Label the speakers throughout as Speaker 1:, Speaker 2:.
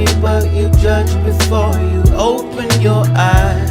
Speaker 1: me, but you judge before you open your eyes.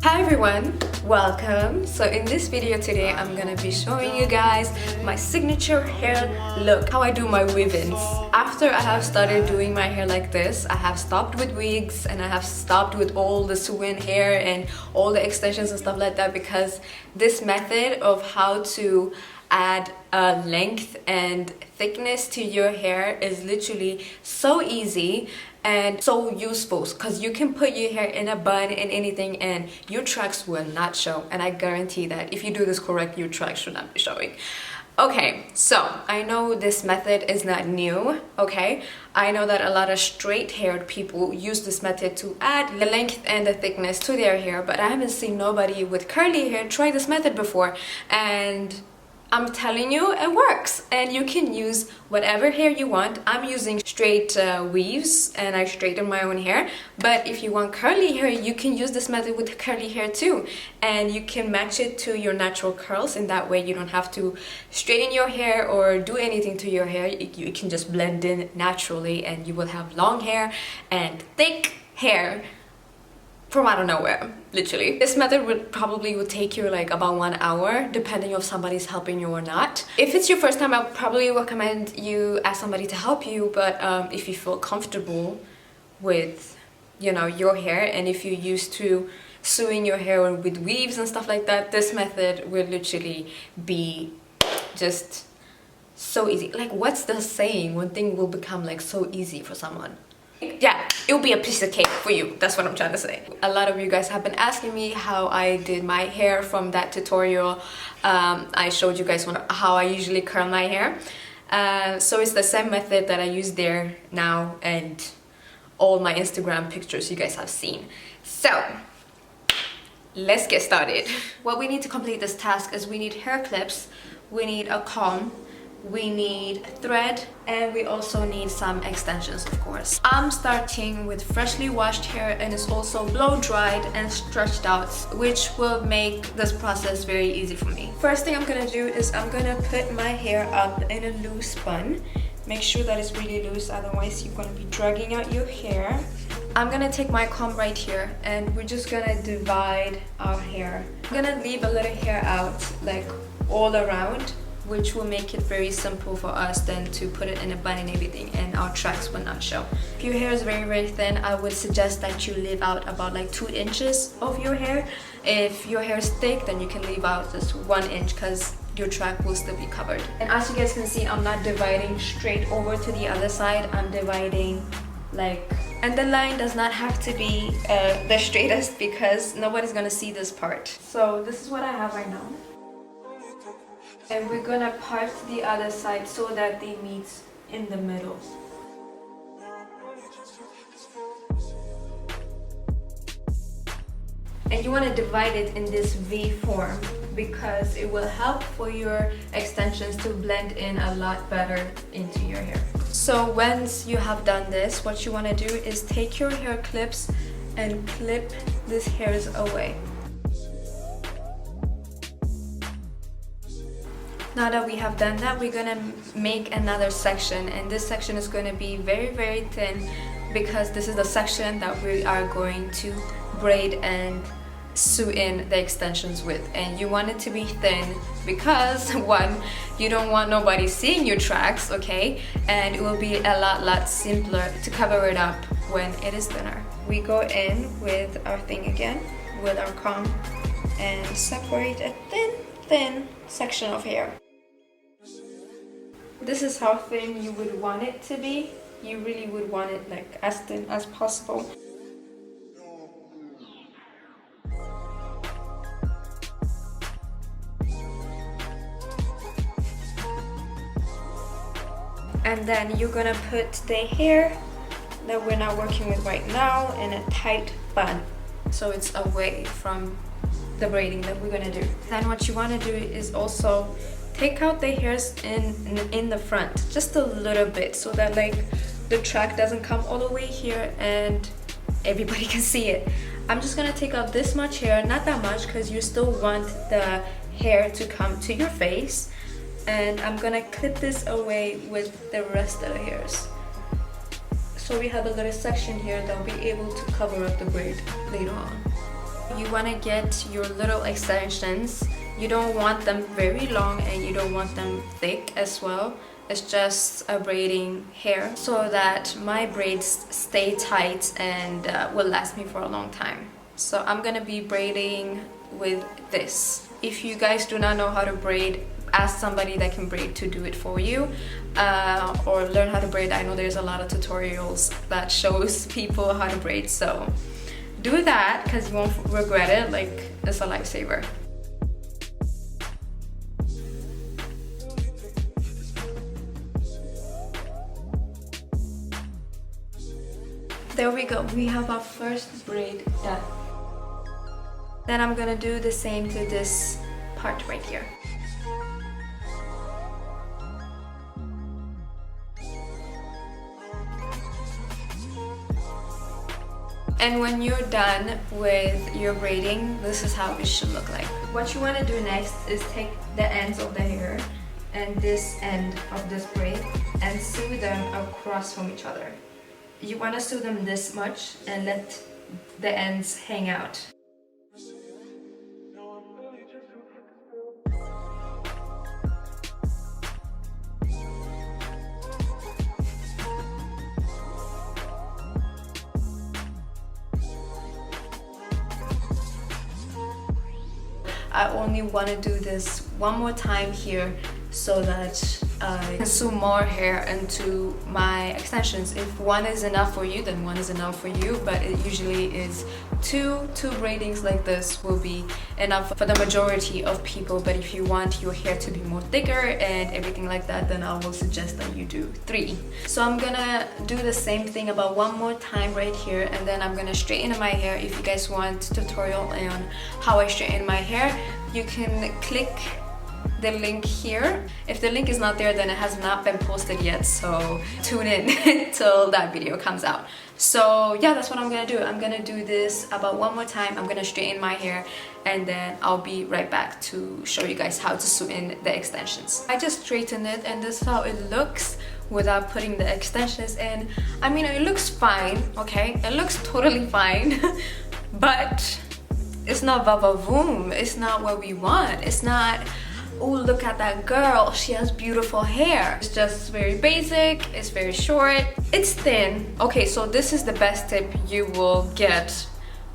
Speaker 2: Hi everyone, welcome. So in this video today I'm gonna be showing you guys my signature hair look, how I do my weave-ins. After I have started doing my hair like this, I have stopped with wigs and I have stopped with all the sew-in hair and all the extensions and stuff like that, because this method of how to add length and thickness to your hair is literally so easy and so useful, because you can put your hair in a bun and anything and your tracks will not show. And I guarantee that if you do this correct, your tracks should not be showing. Okay, so I know this method is not new, okay? I know that a lot of straight-haired people use this method to add the length and the thickness to their hair, but I haven't seen nobody with curly hair try this method before, and I'm telling you, it works, and you can use whatever hair you want. I'm using straight weaves and I straighten my own hair, but if you want curly hair, you can use this method with curly hair too, and you can match it to your natural curls. In that way you don't have to straighten your hair or do anything to your hair. You can just blend in naturally and you will have long hair and thick hair from out of nowhere, literally. This method would take you like about 1 hour, depending if somebody's helping you or not. If it's your first time, I would probably recommend you ask somebody to help you, but if you feel comfortable with, you know, your hair, and if you're used to sewing your hair with weaves and stuff like that, this method will literally be just so easy. Like, what's the saying? One thing will become like so easy for someone. Yeah, it will be a piece of cake for you. That's what I'm trying to say. A lot of you guys have been asking me how I did my hair from that tutorial. I showed you guys how I usually curl my hair. So it's the same method that I use there now, and all my Instagram pictures you guys have seen. So let's get started. What we need to complete this task is we need hair clips, we need a comb, we need thread, and we also need some extensions, of course. I'm starting with freshly washed hair, and it's also blow dried and stretched out, which will make this process very easy for me. First thing I'm gonna do is I'm gonna put my hair up in a loose bun. Make sure that it's really loose, otherwise you're gonna be dragging out your hair. I'm gonna take my comb right here and we're just gonna divide our hair. I'm gonna leave a little hair out, like all around, which will make it very simple for us then to put it in a bun and everything, and our tracks will not show. If your hair is very thin, I would suggest that you leave out about like 2 inches of your hair. If your hair is thick, then you can leave out just 1 inch, because your track will still be covered. And as you guys can see, I'm not dividing straight over to the other side. I'm dividing like, and the line does not have to be the straightest, because nobody's gonna see this part. So this is what I have right now. And we're gonna part the other side so that they meet in the middle. And you want to divide it in this V form, because it will help for your extensions to blend in a lot better into your hair. So once you have done this, what you want to do is take your hair clips and clip these hairs away. Now that we have done that, we're gonna make another section, and this section is gonna be very thin, because this is the section that we are going to braid and sew in the extensions with. And you want it to be thin because, one, you don't want nobody seeing your tracks, okay? And it will be a lot simpler to cover it up when it is thinner. We go in with our thing again, with our comb, and separate a thin section of hair. This is how thin you would want it to be. You really would want it like as thin as possible. And then you're gonna put the hair that we're not working with right now in a tight bun, so it's away from the braiding that we're gonna do. Then what you wanna do is also take out the hairs in the front just a little bit, so that like the track doesn't come all the way here and everybody can see it. I'm just gonna take out this much hair, not that much, because you still want the hair to come to your face, and I'm gonna clip this away with the rest of the hairs. So we have a little section here that will be able to cover up the braid later on. You want to get your little extensions. You don't want them very long and you don't want them thick as well. It's just a braiding hair so that my braids stay tight and will last me for a long time. So I'm gonna be braiding with this. If you guys do not know how to braid, ask somebody that can braid to do it for you, or learn how to braid. I know there's a lot of tutorials that shows people how to braid, so do that because you won't regret it. Like, it's a lifesaver. There we go, we have our first braid done. Then I'm gonna do the same to this part right here. And when you're done with your braiding, this is how it should look like. What you want to do next is take the ends of the hair and this end of this braid and sew them across from each other. You want to sew them this much and let the ends hang out. I only want to do this one more time here so that I can sew more hair into my extensions. If one is enough for you, then one is enough for you, but it usually is two braidings like this will be enough for the majority of people. But if you want your hair to be more thicker and everything like that, then I will suggest that you do 3. So I'm gonna do the same thing about one more time right here, and then I'm gonna straighten my hair. If you guys want tutorial on how I straighten my hair, you can click the link here. If the link is not there, then it has not been posted yet, so tune in till that video comes out. So yeah, that's what I'm gonna do. I'm gonna do this about one more time. I'm gonna straighten my hair and then I'll be right back to show you guys how to sew in the extensions. I just straightened it and this is how it looks without putting the extensions in. I mean, it looks fine, okay? It looks totally fine, but it's not va-va-voom. It's not what we want. It's not, oh, look at that girl, she has beautiful hair. It's just very basic, it's very short, it's thin. Okay, so this is the best tip you will get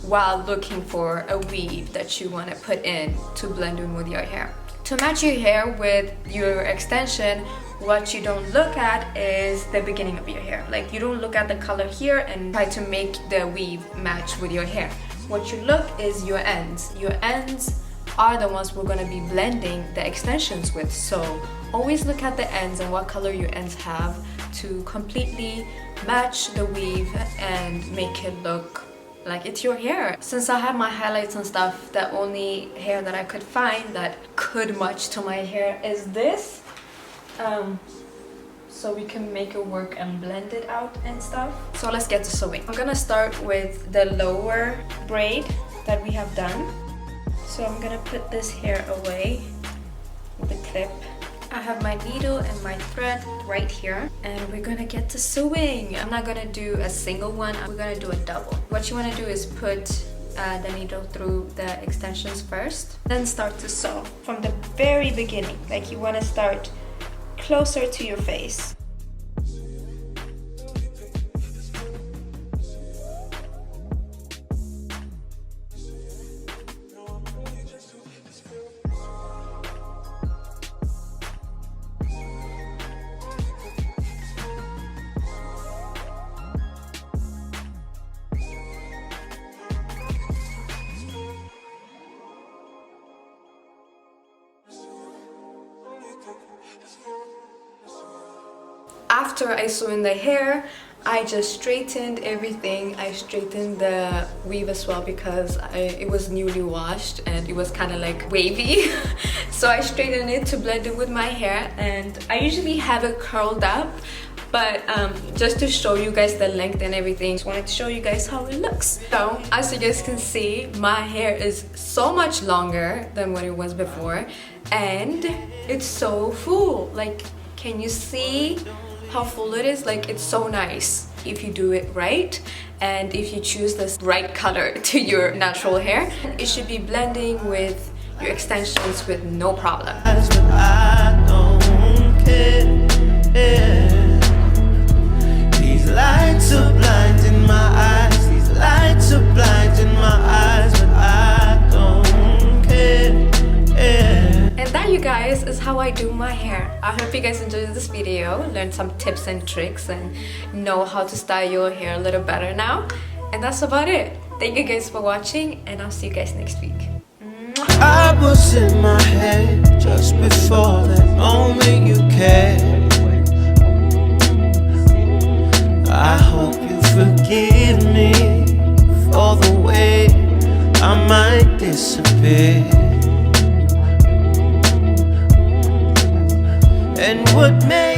Speaker 2: while looking for a weave that you want to put in to blend in with your hair. To match your hair with your extension, what you don't look at is the beginning of your hair. Like, you don't look at the color here and try to make the weave match with your hair. What you look is your ends. Your ends are the ones we're going to be blending the extensions with, so always look at the ends and what color your ends have to completely match the weave and make it look like it's your hair. Since I have my highlights and stuff, the only hair that I could find that could match to my hair is this, so we can make it work and blend it out and stuff. So let's get to sewing. I'm gonna start with the lower braid that we have done. So I'm gonna put this hair away with the clip. I have my needle and my thread right here, and we're gonna get to sewing. I'm not gonna do a single one, we're gonna do a double. What you wanna do is put the needle through the extensions first, then start to sew from the very beginning. Like, you wanna start closer to your face. After I sew in the hair, I just straightened everything. I straightened the weave as well because it was newly washed and it was kind of like wavy. So I straightened it to blend it with my hair, and I usually have it curled up, but just to show you guys the length and everything, just wanted to show you guys how it looks. So as you guys can see, my hair is so much longer than what it was before, and it's so full. Like, Can you see how full it is? Like, it's so nice if you do it right, and if you choose this bright color to your natural hair. It should be blending with your extensions with no problem.
Speaker 1: I don't care. These lights are blinding my eyes. These lights are blinding my eyes, but I don't care.
Speaker 2: And that, you guys, is how I do my hair. I hope you guys enjoyed this video, learned some tips and tricks, and know how to style your hair a little better now. And that's about it. Thank you guys for watching, and I'll see you guys next week.
Speaker 1: I was in my head just before that moment you cared. I hope you forgive me for the way I might disappear. And what made